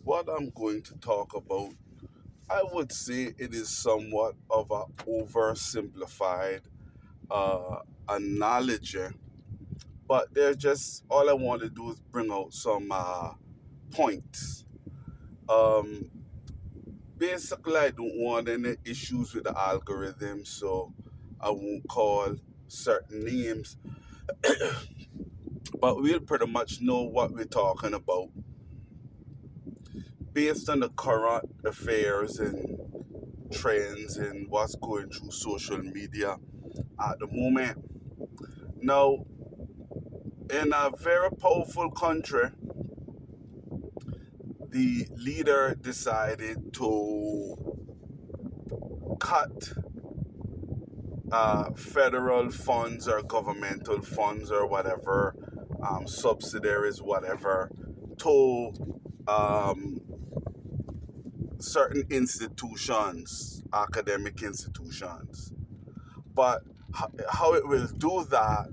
What I'm going to talk about, I would say it is somewhat of a oversimplified analogy, but they're just all I want to do is bring out some points. Um, Basically, I don't want any issues with the algorithm, so I won't call certain names, but we'll pretty much know what we're talking about based on the current affairs and trends and what's going through social media at the moment. Now, in a very powerful country, the leader decided to cut federal funds or governmental funds or whatever, subsidiaries, whatever, to um, certain institutions, academic institutions. But how it will do that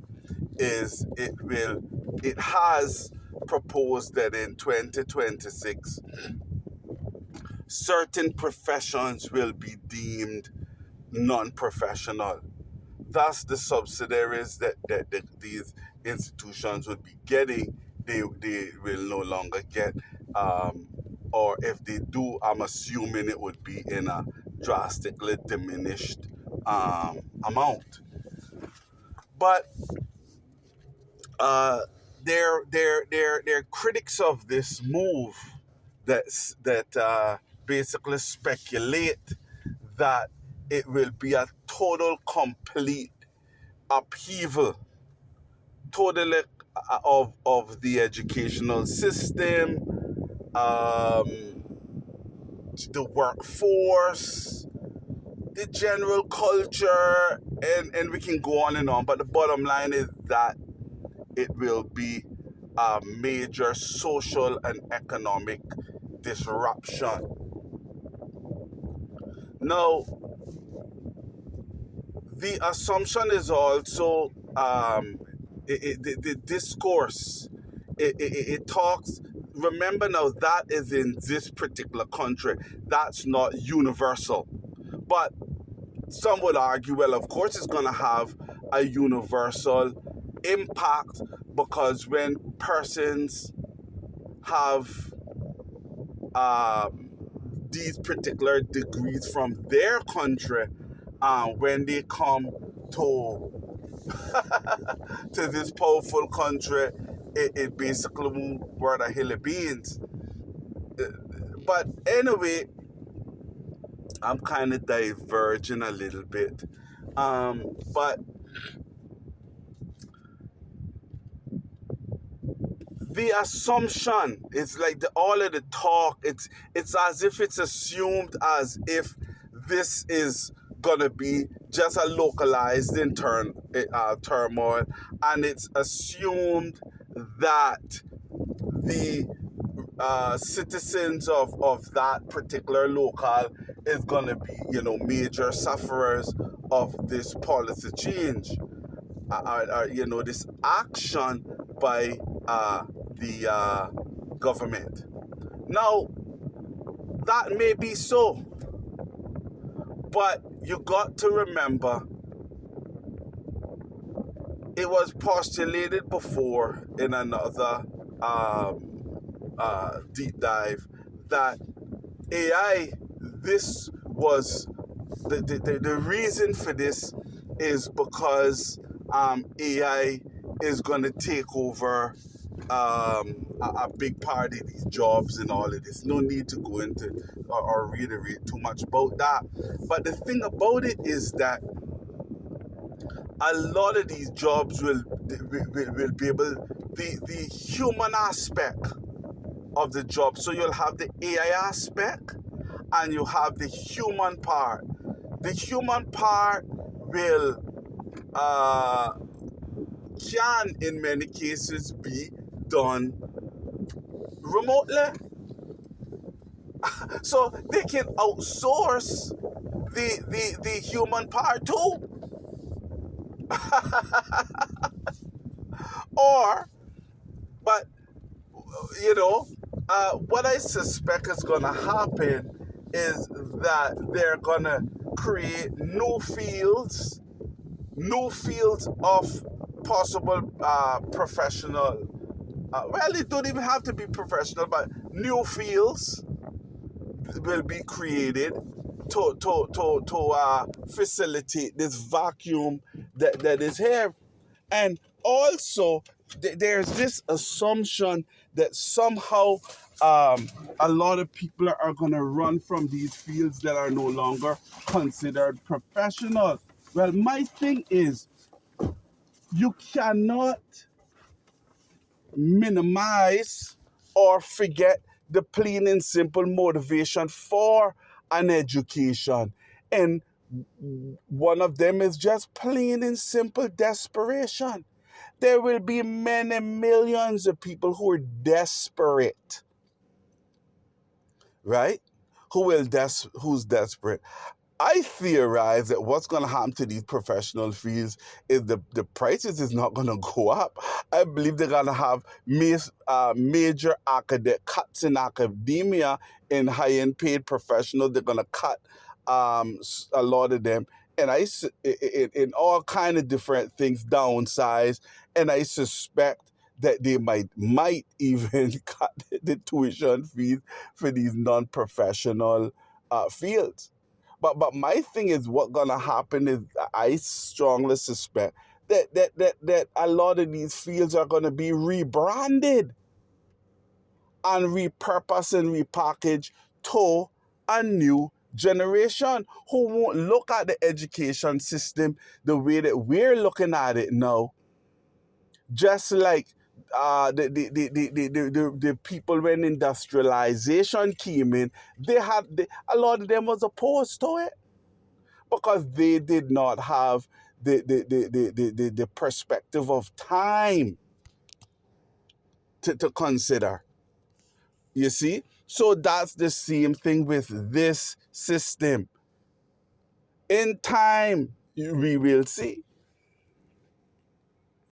is it has proposed that in 2026 certain professions will be deemed non-professional. Thus the subsidiaries that these institutions would be getting, they will no longer get, um, or if they do, I'm assuming it would be in a drastically diminished amount. But uh, they're critics of this move that basically speculate that it will be a total, complete upheaval, totally of the educational system, um, the workforce, the general culture, and we can go on and on. But the bottom line is that it will be a major social and economic disruption. Now, the assumption is also the discourse. It talks. Remember now, that is in this particular country. That's not universal. But some would argue, well, of course, it's going to have a universal impact because when persons have um, these particular degrees from their country, when they come to to this powerful country, it basically won't worth a hill of beans. But anyway, I'm kind of diverging a little bit. But the assumption is like all of the talk. It's as if it's assumed as if this is gonna be just a localized turmoil, and it's assumed that the citizens of that particular local is gonna be, major sufferers of this policy change, this action by the government. Now, that may be so, but you got to remember it was postulated before in another deep dive that AI, this was the reason for this is because AI is going to take over a big part of these jobs and all of this. No need to go into or reiterate too much about that. But the thing about it is that a lot of these jobs will be able, the human aspect of the job. So you'll have the AI aspect and you have the human part. The human part will can in many cases be done remotely. So they can outsource the human part too. Or, but you know, What I suspect is going to happen is that they're going to create new fields of possible professional. Well, it don't even have to be professional, but new fields will be created to facilitate this vacuum that is here. And also, there's this assumption that somehow a lot of people are going to run from these fields that are no longer considered professional. Well, my thing is, you cannot minimize or forget the plain and simple motivation for an education. And one of them is just plain and simple desperation. There will be many millions of people who are desperate, right? Who's desperate. I theorize that what's going to happen to these professional fields is the prices is not going to go up. I believe they're going to have major cuts in academia in high-end paid professionals. They're going to cut a lot of them. And in all kind of different things, downsize. And I suspect that they might even cut the tuition fees for these non-professional fields. But my thing is, what gonna happen is I strongly suspect that a lot of these fields are gonna be rebranded and repurposed and repackaged to a new generation who won't look at the education system the way that we're looking at it now. Just like the people when industrialization came in, a lot of them was opposed to it because they did not have the perspective of time to consider. You see? So that's the same thing with this system. In time, we will see.